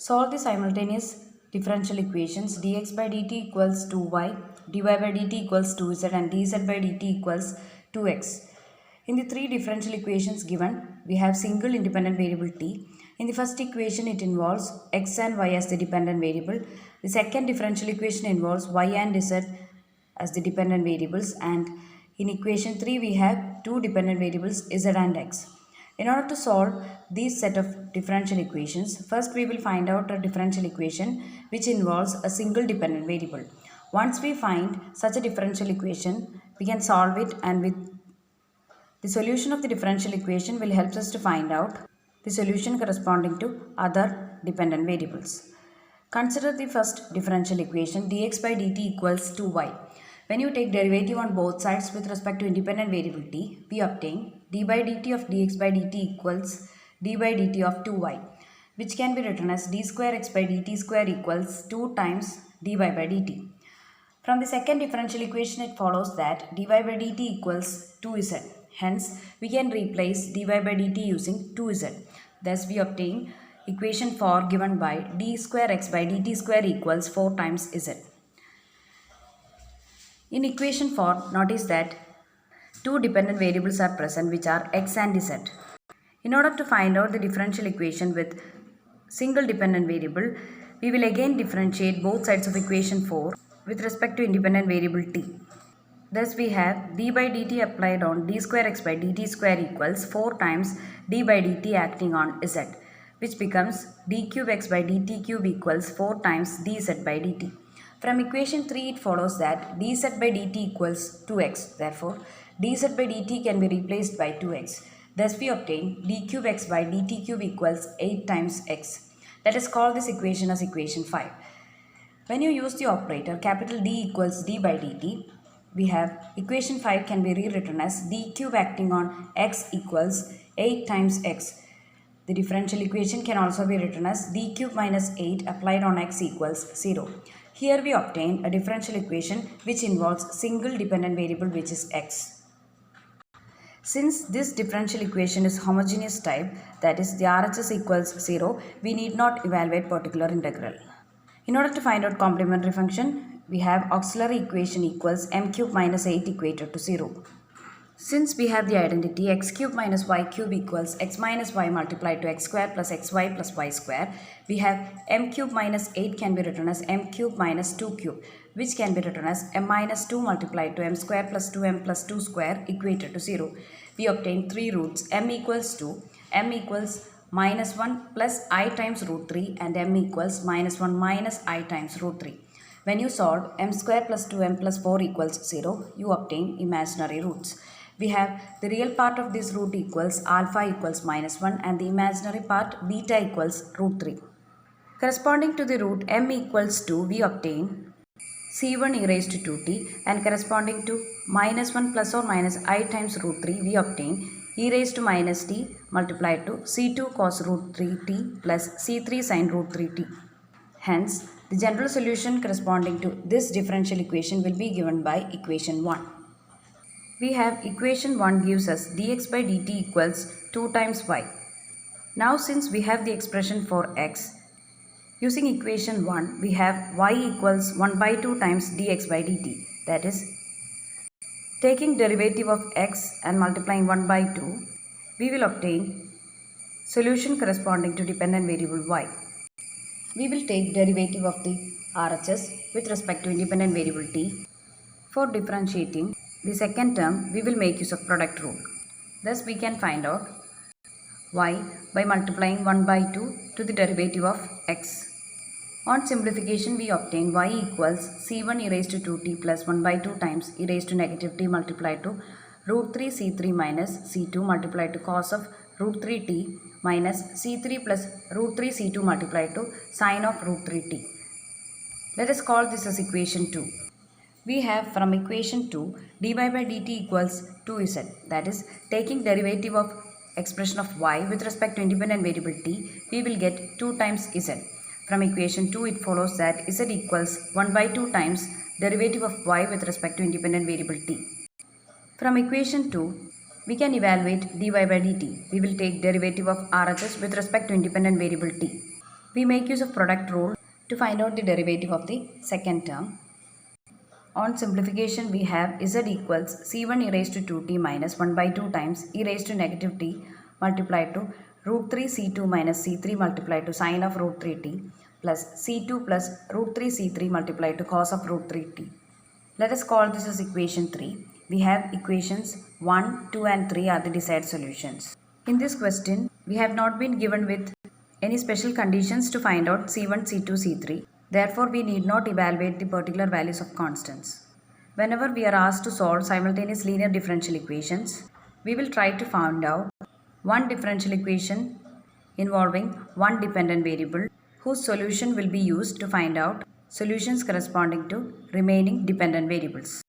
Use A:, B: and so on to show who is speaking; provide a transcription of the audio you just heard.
A: Solve the simultaneous differential equations dx by dt equals 2y, dy by dt equals 2z and dz by dt equals 2x. In the three differential equations given, we have single independent variable t. In the first equation, it involves x and y as the dependent variable. The second differential equation involves y and z as the dependent variables, and in equation 3 we have two dependent variables z and x. In order to solve these set of differential equations, first we will find out a differential equation which involves a single dependent variable. Once we find such a differential equation, we can solve it, and with the solution of the differential equation will help us to find out the solution corresponding to other dependent variables. Consider the first differential equation dx by dt equals 2y. When you take derivative on both sides with respect to independent variable t, we obtain d by dt of dx by dt equals d by dt of 2y, which can be written as d square x by dt square equals 2 times dy by dt. From the second differential equation, it follows that dy by dt equals 2z. Hence, we can replace dy by dt using 2z. Thus, we obtain equation 4 given by d square x by dt square equals 4 times z. In equation 4, notice that two dependent variables are present, which are x and z. In order to find out the differential equation with single dependent variable, we will again differentiate both sides of equation 4 with respect to independent variable t. Thus we have d by dt applied on d square x by dt square equals 4 times d by dt acting on z, which becomes d cube x by dt cube equals 4 times dz by dt. From equation 3, it follows that dz by dt equals 2x. Therefore, dz by dt can be replaced by 2x. Thus, we obtain d cube x by dt cube equals 8 times x. Let us call this equation as equation 5. When you use the operator capital D equals d by dt, we have equation 5 can be rewritten as d cube acting on x equals 8 times x. The differential equation can also be written as d cube minus 8 applied on x equals 0. Here we obtain a differential equation which involves single dependent variable, which is x. Since this differential equation is homogeneous type, that is the RHS equals 0, we need not evaluate particular integral. In order to find out complementary function, we have auxiliary equation equals m cube minus 8 equated to 0. Since we have the identity x cube minus y cube equals x minus y multiplied to x square plus xy plus y square, we have m cube minus 8 can be written as m cube minus 2 cube, which can be written as m minus 2 multiplied to m square plus 2m plus 2 square equated to 0. We obtain three roots: m equals 2, m equals minus 1 plus I times root 3 and m equals minus 1 minus I times root 3. When you solve m square plus 2m plus 4 equals 0, you obtain imaginary roots. We have the real part of this root equals alpha equals minus 1 and the imaginary part beta equals root 3. Corresponding to the root m equals 2, we obtain c1 e raised to 2t, and corresponding to minus 1 plus or minus I times root 3, we obtain e raised to minus t multiplied to c2 cos root 3t plus c3 sin root 3t. Hence, the general solution corresponding to this differential equation will be given by equation 1. We have equation 1 gives us dx by dt equals 2 times y. Now since we have the expression for x, using equation 1 we have y equals 1 by 2 times dx by dt. That is, taking derivative of x and multiplying 1 by 2, we will obtain solution corresponding to dependent variable y. We will take derivative of the RHS with respect to independent variable t. For differentiating the second term, we will make use of product rule. Thus, we can find out y by multiplying 1 by 2 to the derivative of x. On simplification, we obtain y equals c1 e raised to 2t plus 1 by 2 times e raised to negative t multiplied to root 3 c3 minus c2 multiplied to cos of root 3t minus c3 plus root 3 c2 multiplied to sine of root 3t. Let us call this as equation 2. We have from equation 2 dy by dt equals 2z, that is, taking derivative of expression of y with respect to independent variable t, we will get 2 times z. From equation 2, it follows that z equals 1 by 2 times derivative of y with respect to independent variable t. From equation 2, we can evaluate dy by dt. We will take derivative of RHS with respect to independent variable t. We make use of product rule to find out the derivative of the second term. On simplification, we have z equals c1 e raised to 2t minus 1 by 2 times e raised to negative t multiplied to root 3 c2 minus c3 multiplied to sine of root 3t plus c2 plus root 3 c3 multiplied to cos of root 3t. Let us call this as equation 3. We have equations 1, 2 and 3 are the desired solutions. In this question, we have not been given with any special conditions to find out c1, c2, c3. Therefore, we need not evaluate the particular values of constants. Whenever we are asked to solve simultaneous linear differential equations, we will try to find out one differential equation involving one dependent variable whose solution will be used to find out solutions corresponding to remaining dependent variables.